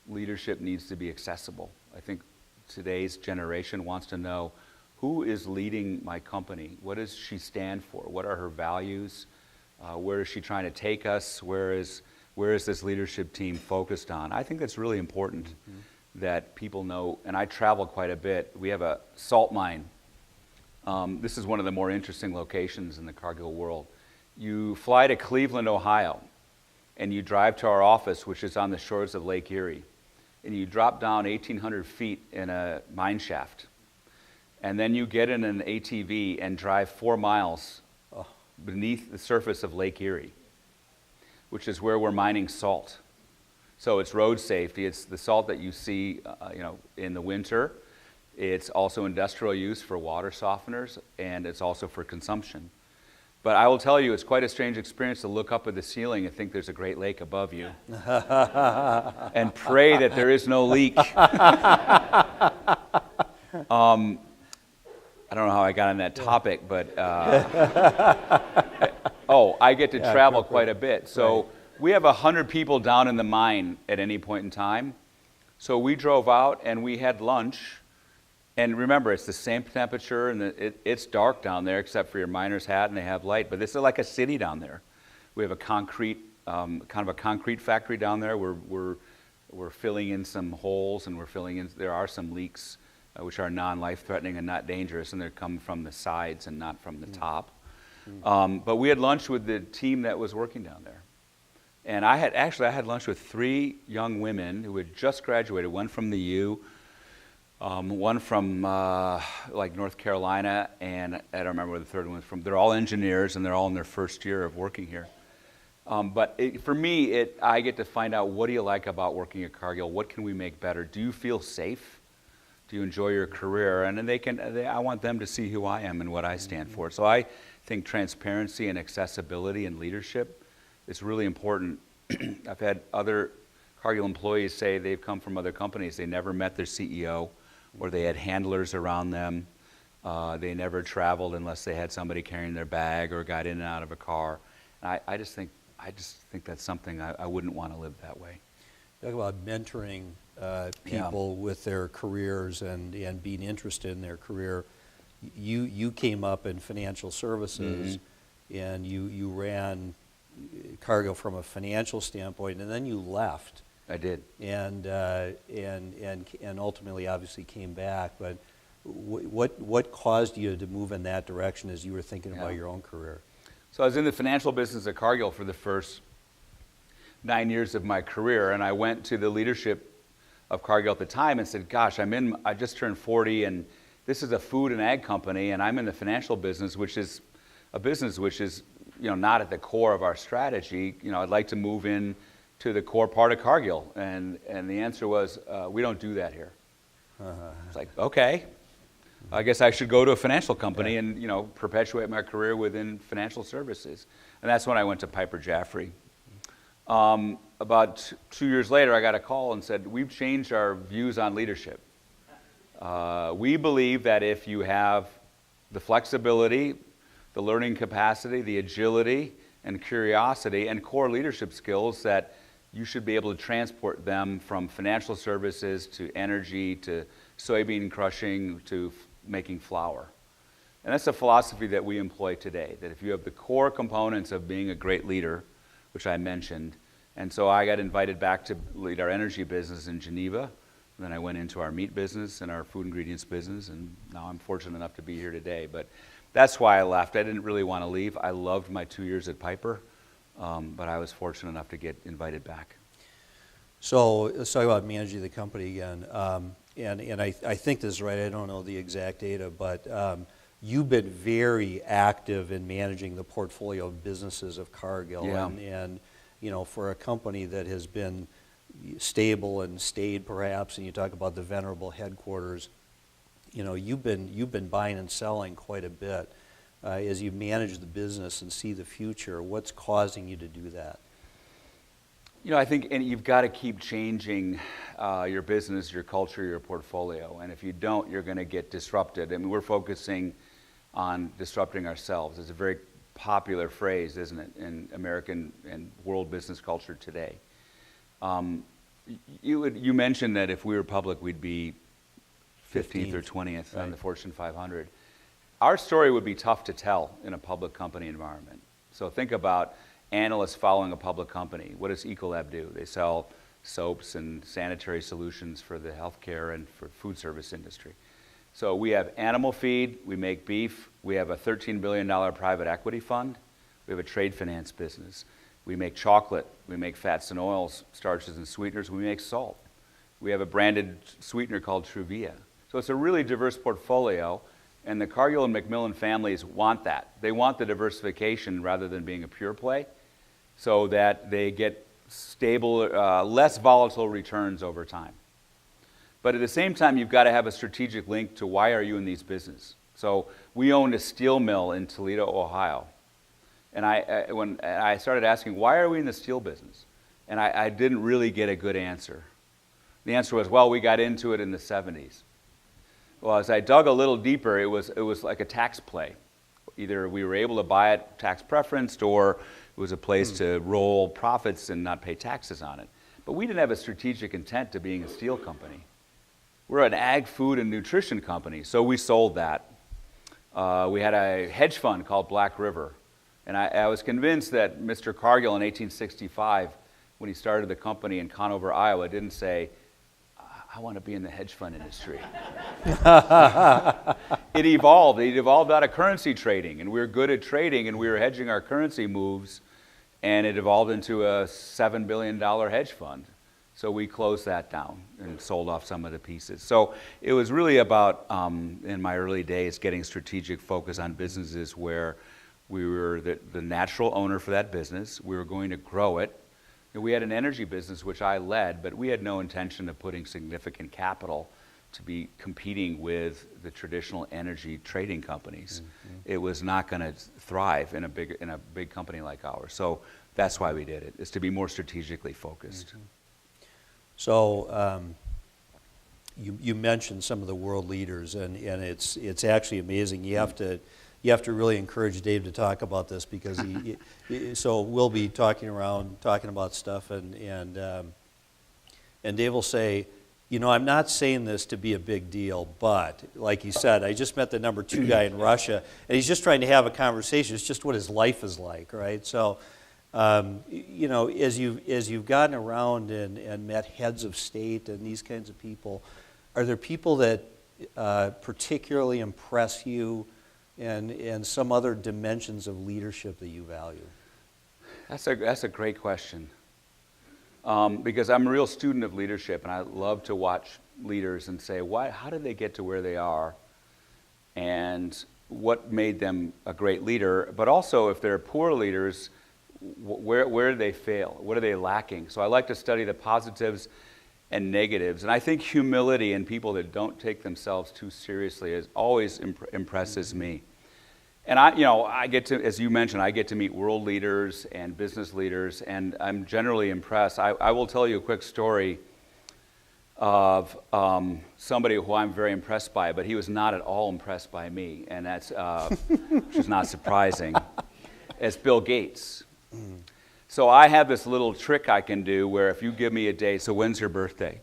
leadership needs to be accessible. I think today's generation wants to know, who is leading my company? What does she stand for? What are her values? Where is she trying to take us? Where is this leadership team focused on? I think that's really important. Mm-hmm. That people know, and I travel quite a bit. We have a salt mine. This is one of the more interesting locations in the Cargill world. You fly to Cleveland, Ohio, and you drive to our office, which is on the shores of Lake Erie, and you drop down 1,800 feet in a mine shaft. And then you get in an ATV and drive 4 miles beneath the surface of Lake Erie, which is where we're mining salt. So it's road safety. It's the salt that you see, in the winter. It's also industrial use for water softeners, and it's also for consumption. But I will tell you, it's quite a strange experience to look up at the ceiling and think there's a Great Lake above you, and pray that there is no leak. I don't know how I got on that topic, but I get to travel quite a bit. So. Right. We have 100 people down in the mine at any point in time. So we drove out and we had lunch. And remember, it's the same temperature, and it's dark down there except for your miner's hat, and they have light. But this is like a city down there. We have a concrete, kind of a concrete factory down there. We're filling in some holes, and there are some leaks, which are non-life-threatening and not dangerous, and they're coming from the sides and not from the top. But we had lunch with the team that was working down there. And I had lunch with 3 young women who had just graduated, one from the U, one from like North Carolina, and I don't remember where the third one was from. They're all engineers, and they're all in their first year of working here. For me, I get to find out, what do you like about working at Cargill? What can we make better? Do you feel safe? Do you enjoy your career? And then I want them to see who I am and what I stand for. So I think transparency and accessibility and leadership is really important. I've had other Cargill employees say they've come from other companies. They never met their CEO, or they had handlers around them. They never traveled unless they had somebody carrying their bag or got in and out of a car. And I just think that's something I wouldn't want to live that way. Talk about mentoring people with their careers and being interested in their career. You came up in financial services, and you ran Cargill from a financial standpoint, and then you left. I did. And ultimately, obviously, came back. But what caused you to move in that direction as you were thinking about your own career? So I was in the financial business at Cargill for the first 9 years of my career, and I went to the leadership of Cargill at the time and said, "Gosh, I just turned 40, and this is a food and ag company, and I'm in the financial business, which is a business which is, not at the core of our strategy. I'd like to move in to the core part of Cargill." And the answer was, "We don't do that here." It's like, okay, I guess I should go to a financial company and perpetuate my career within financial services. And that's when I went to Piper Jaffray. About 2 years later, I got a call and said, "We've changed our views on leadership. We believe that if you have the flexibility, the learning capacity, the agility, and curiosity, and core leadership skills, that you should be able to transport them from financial services to energy to soybean crushing to making flour." And that's a philosophy that we employ today, that if you have the core components of being a great leader, which I mentioned, and so I got invited back to lead our energy business in Geneva. Then I went into our meat business and our food ingredients business, and now I'm fortunate enough to be here today. But that's why I left. I didn't really want to leave. I loved my 2 years at Piper, but I was fortunate enough to get invited back. So let's talk about managing the company again. And I think this is right. I don't know the exact data, but you've been very active in managing the portfolio of businesses of Cargill. Yeah. And for a company that has been stable and stayed perhaps, and you talk about the venerable headquarters, you've been buying and selling quite a bit. As you manage the business and see the future, what's causing you to do that? I think you've got to keep changing your business, your culture, your portfolio. And if you don't, you're going to get disrupted. I mean, we're focusing on disrupting ourselves. It's a very popular phrase, isn't it, in American and world business culture today. You mentioned that if we were public, we'd be 15th or 20th on the Fortune 500. Our story would be tough to tell in a public company environment. So think about analysts following a public company. What does Ecolab do? They sell soaps and sanitary solutions for the healthcare and for food service industry. So we have animal feed, we make beef, we have a $13 billion private equity fund, we have a trade finance business, we make chocolate, we make fats and oils, starches and sweeteners, we make salt. We have a branded sweetener called Truvia. So it's a really diverse portfolio, and the Cargill and Mcclendon families want that. They want the diversification rather than being a pure play, so that they get stable, less volatile returns over time. But at the same time, you've got to have a strategic link to why are you in these business. So we owned a steel mill in Toledo, Ohio. And when I started asking, why are we in the steel business? And I didn't really get a good answer. The answer was, well, we got into it in the 70s. Well, as I dug a little deeper, it was like a tax play. Either we were able to buy it tax preferenced, or it was a place to roll profits and not pay taxes on it. But we didn't have a strategic intent to being a steel company. We're an ag, food, and nutrition company, so we sold that. We had a hedge fund called Black River. And I was convinced that Mr. Cargill in 1865, when he started the company in Conover, Iowa, didn't say, I want to be in the hedge fund industry. It evolved. It evolved out of currency trading, and we were good at trading, and we were hedging our currency moves. and it evolved into a $7 billion hedge fund. So we closed that down and sold off some of the pieces. So it was really about, in my early days, getting strategic focus on businesses where we were the natural owner for that business. We were going to grow it. And we had an energy business, which I led, but we had no intention of putting significant capital to be competing with the traditional energy trading companies. It was not going to thrive in a big company like ours. So that's why we did it, is to be more strategically focused. So you mentioned some of the world leaders, and it's actually amazing. You have to really encourage Dave to talk about this, because so we'll be talking about stuff, and Dave will say, I'm not saying this to be a big deal, but like he said, I just met the number 2 guy in Russia, and he's just trying to have a conversation. It's just what his life is like, right? So, as you've gotten around and met heads of state and these kinds of people, are there people that particularly impress you, and some other dimensions of leadership that you value? That's a great question. Because I'm a real student of leadership, and I love to watch leaders and say, how did they get to where they are, and what made them a great leader? But also, if they're poor leaders, where did they fail? What are they lacking? So I like to study the positives and negatives, and I think humility in people that don't take themselves too seriously always impresses me. And I get to, as you mentioned, I get to meet world leaders and business leaders, and I'm generally impressed. I will tell you a quick story of somebody who I'm very impressed by, but he was not at all impressed by me, and that's which is not surprising. It's Bill Gates. So I have this little trick I can do where if you give me a date, so when's your birthday?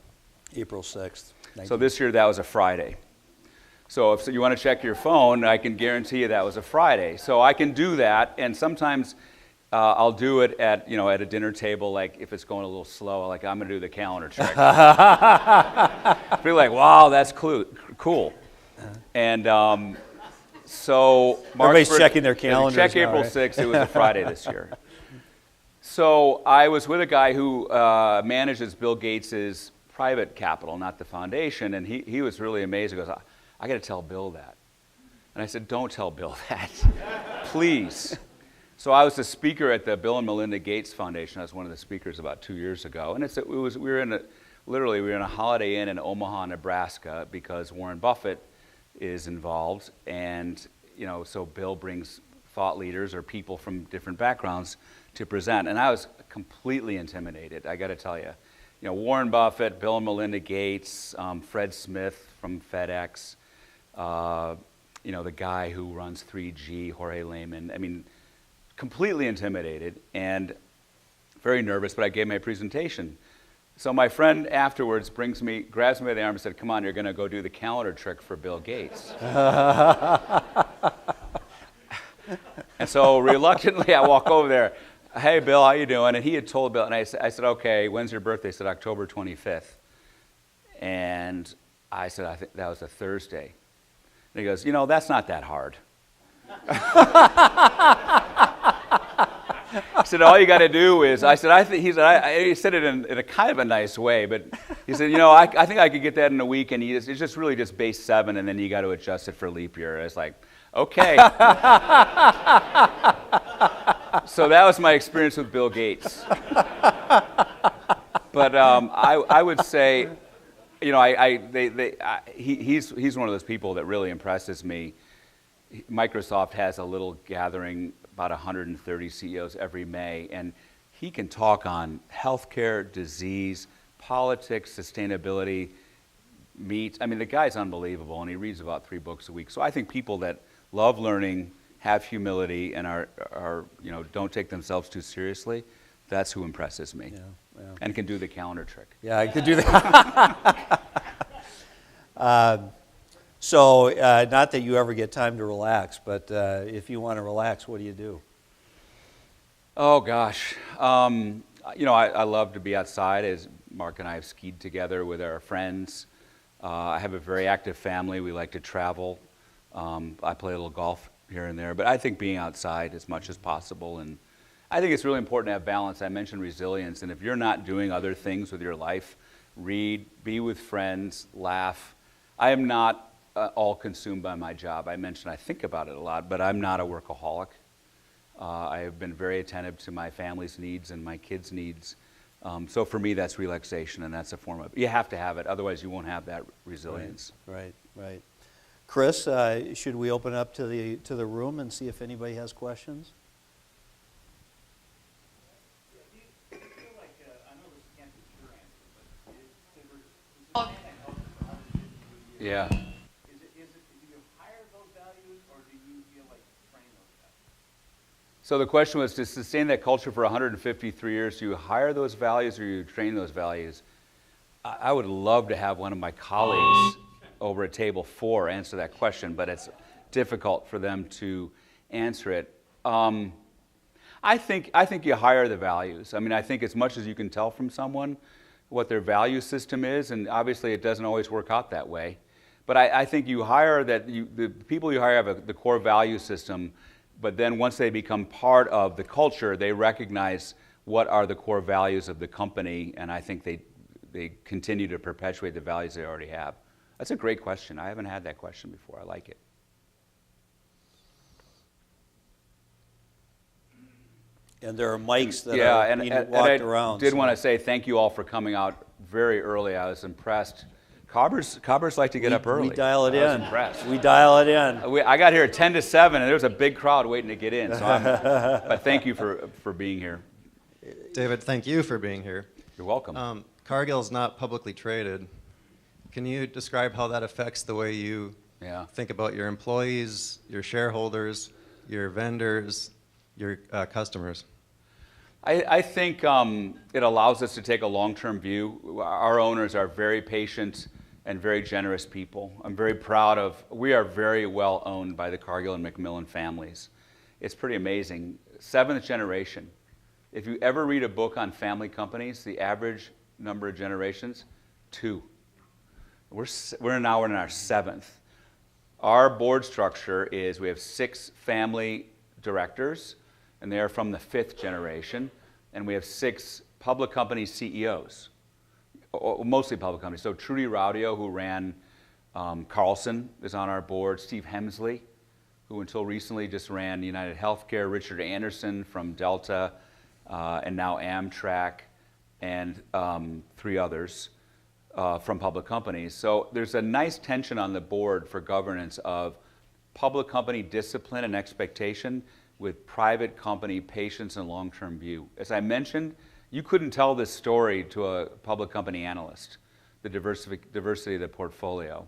April 6th. So this year that was a Friday. So if you want to check your phone, I can guarantee you that was a Friday. So I can do that, and sometimes I'll do it at a dinner table, like if it's going a little slow, like I'm going to do the calendar trick. Be like, wow, that's cool. And so everybody's checking their calendars. Check now, April right? 6th. It was a Friday this year. So I was with a guy who manages Bill Gates's private capital, not the foundation, and he was really amazed. He goes, I got to tell Bill that. And I said, don't tell Bill that, please. So I was the speaker at the Bill and Melinda Gates Foundation. I was one of the speakers about 2 years ago, and we were in a Holiday Inn in Omaha, Nebraska, because Warren Buffett is involved, and so Bill brings thought leaders or people from different backgrounds to present, and I was completely intimidated. I got to tell you, Warren Buffett, Bill and Melinda Gates, Fred Smith from FedEx. The guy who runs 3G, Jorge Lehman. I mean, completely intimidated and very nervous, but I gave my presentation. So my friend afterwards grabs me by the arm and said, come on, you're going to go do the calendar trick for Bill Gates. And so reluctantly, I walk over there. Hey, Bill, how you doing? And he had told Bill, and I said, okay, when's your birthday? He said, October 25th. And I said, I think that was a Thursday. And he goes, that's not that hard. I said, all you got to do is, he said it in a kind of a nice way, but he said, I think I could get that in a week, and it's just really just base 7, and then you got to adjust it for leap year. And I was like, okay. So that was my experience with Bill Gates. But I would say, he's one of those people that really impresses me. Microsoft has a little gathering, about 130 CEOs every May, and he can talk on healthcare, disease, politics, sustainability, meat. I mean, the guy's unbelievable, and he reads about 3 books a week. So I think people that love learning, have humility, and are don't take themselves too seriously, that's who impresses me. Yeah. And can do the calendar trick. Yeah, I could do that. So, not that you ever get time to relax, but if you want to relax, what do you do? Oh, gosh. I love to be outside. As Mark and I have skied together with our friends. I have a very active family. We like to travel. I play a little golf here and there. But I think being outside as much as possible. And I think it's really important to have balance. I mentioned resilience, and if you're not doing other things with your life, read, be with friends, laugh. I am not all consumed by my job. I mentioned I think about it a lot, but I'm not a workaholic. I have been very attentive to my family's needs and my kids' needs. So for me, that's relaxation, and that's a form of, you have to have it, otherwise you won't have that resilience. Right. Chris, should we open up to the room and see if anybody has questions? Yeah. Do you hire those values, or do you feel like train those values? So the question was, to sustain that culture for 153 years, do you hire those values or you train those values? I would love to have one of my colleagues over at table 4 answer that question, but it's difficult for them to answer it. I think you hire the values. I mean, I think as much as you can tell from someone what their value system is, and obviously it doesn't always work out that way. But I think you hire the people you hire have the core value system, but then once they become part of the culture, they recognize what are the core values of the company, and I think they continue to perpetuate the values they already have. That's a great question. I haven't had that question before. I like it. And there are mics that are being walked around. I did want to say thank you all for coming out very early. I was impressed. Cobbers like to get up early. We dial it in. I was impressed. We dial it in. I got here at 10 to 7, and there was a big crowd waiting to get in. So but thank you for being here. David, thank you for being here. You're welcome. Cargill's not publicly traded. Can you describe how that affects the way you think about your employees, your shareholders, your vendors, your customers? I think it allows us to take a long-term view. Our owners are very patient and very generous people. I'm very proud of, we are very well owned by the Cargill and McMillan families. It's pretty amazing. 7th generation. If you ever read a book on family companies, the average number of generations, 2. We're now in our 7th. Our board structure is we have 6 family directors, and they are from the 5th generation, and we have 6 public company CEOs, mostly public companies. So Trudy Raudio, who ran Carlson, is on our board. Steve Hemsley, who until recently just ran United Healthcare. Richard Anderson from Delta, and now Amtrak, and 3 others from public companies. So there's a nice tension on the board for governance of public company discipline and expectation with private company patience and long-term view. As I mentioned, you couldn't tell this story to a public company analyst, the diversity of the portfolio.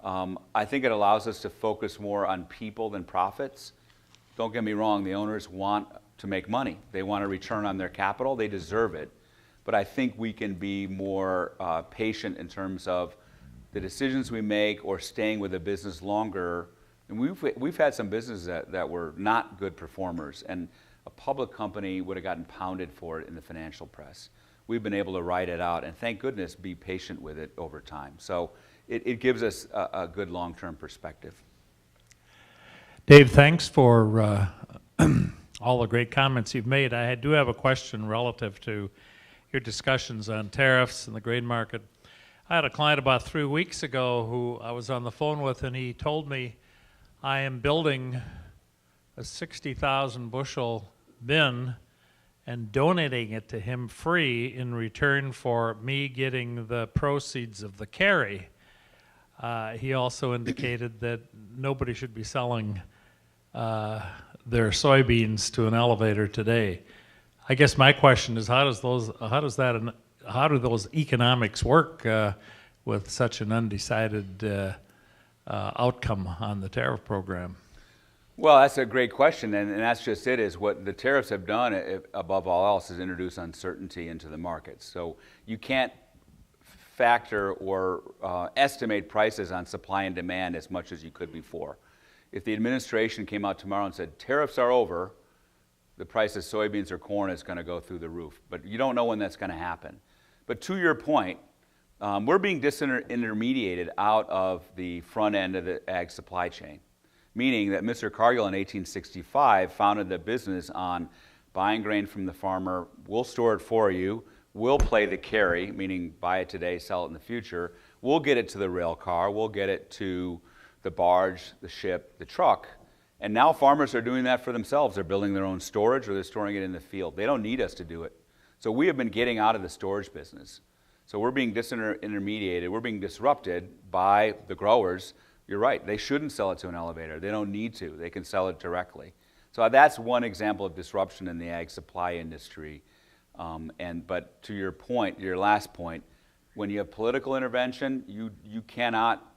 I think it allows us to focus more on people than profits. Don't get me wrong, the owners want to make money. They want a return on their capital. They deserve it. But I think we can be more patient in terms of the decisions we make or staying with a business longer. And we've had some businesses that were not good performers, and a public company would have gotten pounded for it in the financial press. We've been able to ride it out, and thank goodness be patient with it over time. So it gives us a good long-term perspective. Dave, thanks for all the great comments you've made. I do have a question relative to your discussions on tariffs and the grain market. I had a client about 3 weeks ago who I was on the phone with, and he told me, I am building a 60,000 bushel bin and donating it to him free in return for me getting the proceeds of the carry. He also indicated that nobody should be selling their soybeans to an elevator today. I guess my question is, how do those economics work with such an undecided outcome on the tariff program? Well, that's a great question, and that's just it, is what the tariffs have done, above all else, is introduce uncertainty into the markets. So you can't factor or estimate prices on supply and demand as much as you could before. If the administration came out tomorrow and said, tariffs are over, the price of soybeans or corn is going to go through the roof. But you don't know when that's going to happen. But to your point, we're being disintermediated out of the front end of the ag supply chain, meaning that Mr. Cargill in 1865 founded the business on buying grain from the farmer. We'll store it for you. We'll play the carry, meaning buy it today, sell it in the future. We'll get it to the rail car. We'll get it to the barge, the ship, the truck. And now farmers are doing that for themselves. They're building their own storage or they're storing it in the field. They don't need us to do it. So we have been getting out of the storage business. So we're being disintermediated. We're being disrupted by the growers. You're right. They shouldn't sell it to an elevator. They don't need to. They can sell it directly. So that's one example of disruption in the ag supply industry. But to your point, your last point, when you have political intervention, you cannot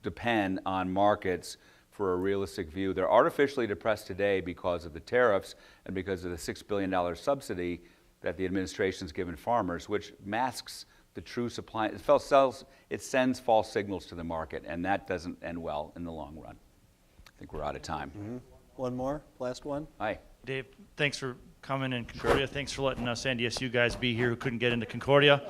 depend on markets for a realistic view. They're artificially depressed today because of the tariffs and because of the $6 billion subsidy that the administration's given farmers, which masks the true supply. It sends false signals to the market, and that doesn't end well in the long run. I think we're out of time. Mm-hmm. One more, last one. Hi. Dave, thanks for coming in Concordia. Sure. Thanks for letting us NDSU guys be here who couldn't get into Concordia.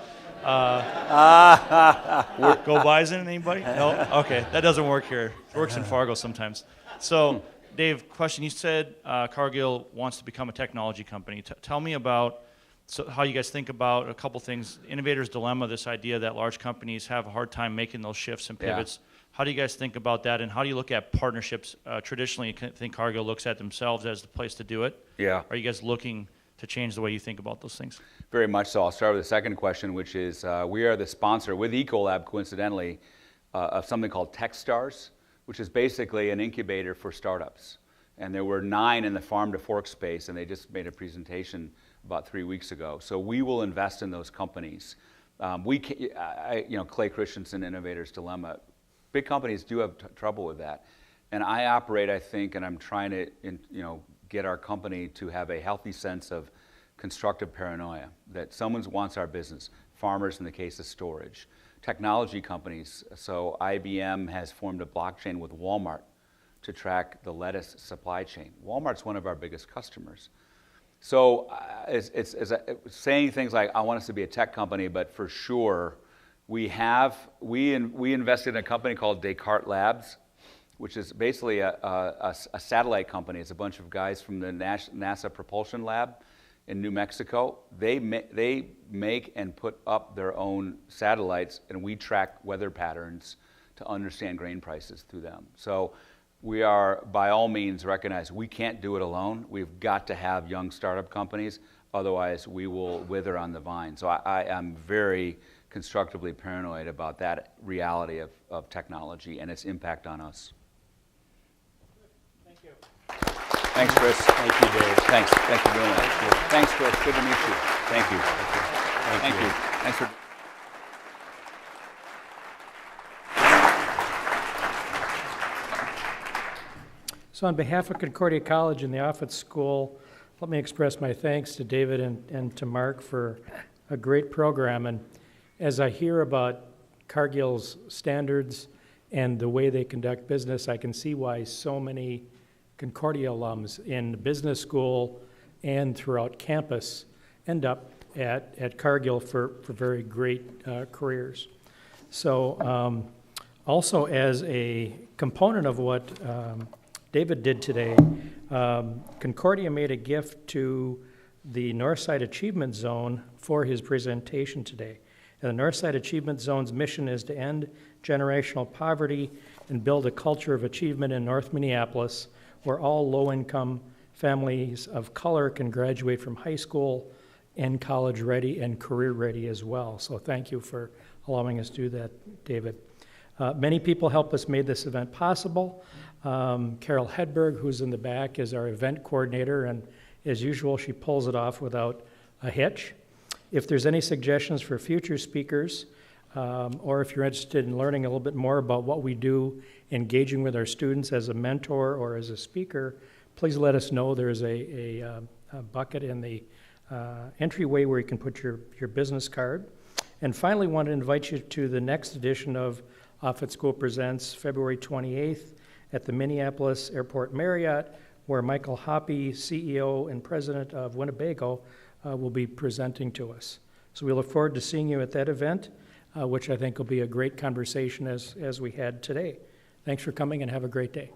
Go Bison, anybody? No? Okay, that doesn't work here. It works in Fargo sometimes. So, Dave, question. You said Cargill wants to become a technology company. Tell me about how you guys think about a couple things. Innovator's dilemma, this idea that large companies have a hard time making those shifts and pivots. Yeah. How do you guys think about that, and how do you look at partnerships? Traditionally, I think Cargill looks at themselves as the place to do it. Yeah. Are you guys looking to change the way you think about those things? Very much so. I'll start with the second question, which is we are the sponsor with Ecolab, coincidentally, of something called Techstars, which is basically an incubator for startups. And there were 9 in the farm to fork space, and they just made a presentation about 3 weeks ago. So we will invest in those companies. Clay Christensen, Innovator's Dilemma. Big companies do have trouble with that. And I operate, I think, and I'm trying to get our company to have a healthy sense of constructive paranoia, that someone wants our business, farmers in the case of storage, technology companies. So IBM has formed a blockchain with Walmart to track the lettuce supply chain. Walmart's one of our biggest customers. So it's saying things like, I want us to be a tech company, but for sure, we invested in a company called Descartes Labs, which is basically a satellite company. It's a bunch of guys from the NASA Propulsion Lab in New Mexico. They make and put up their own satellites, and we track weather patterns to understand grain prices through them. So we are, by all means, recognize we can't do it alone. We've got to have young startup companies, otherwise we will wither on the vine. So I am very constructively paranoid about that reality of technology and its impact on us. Thank you. Thanks, Chris. Thank you, Dave. Thanks for doing that. Thanks, Chris. Good to meet you. Thank you. Thank you. Thanks for. So on behalf of Concordia College and the Offutt School, let me express my thanks to David and to Mark for a great program. And as I hear about Cargill's standards and the way they conduct business, I can see why so many Concordia alums in the business school and throughout campus end up at Cargill for very great careers. So also as a component of what David did today, Concordia made a gift to the Northside Achievement Zone for his presentation today. And the Northside Achievement Zone's mission is to end generational poverty and build a culture of achievement in North Minneapolis where all low-income families of color can graduate from high school and college-ready and career-ready as well. So thank you for allowing us to do that, David. Many people helped us make this event possible. Carol Hedberg, who's in the back, is our event coordinator, and as usual, she pulls it off without a hitch. If there's any suggestions for future speakers, or if you're interested in learning a little bit more about what we do, engaging with our students as a mentor or as a speaker, please let us know. There's a bucket in the entryway where you can put your business card. And finally, want to invite you to the next edition of Offutt School Presents, February 28th at the Minneapolis Airport Marriott, where Michael Hoppe, CEO and president of Winnebago, will be presenting to us. So we look forward to seeing you at that event, which I think will be a great conversation as we had today. Thanks for coming and have a great day.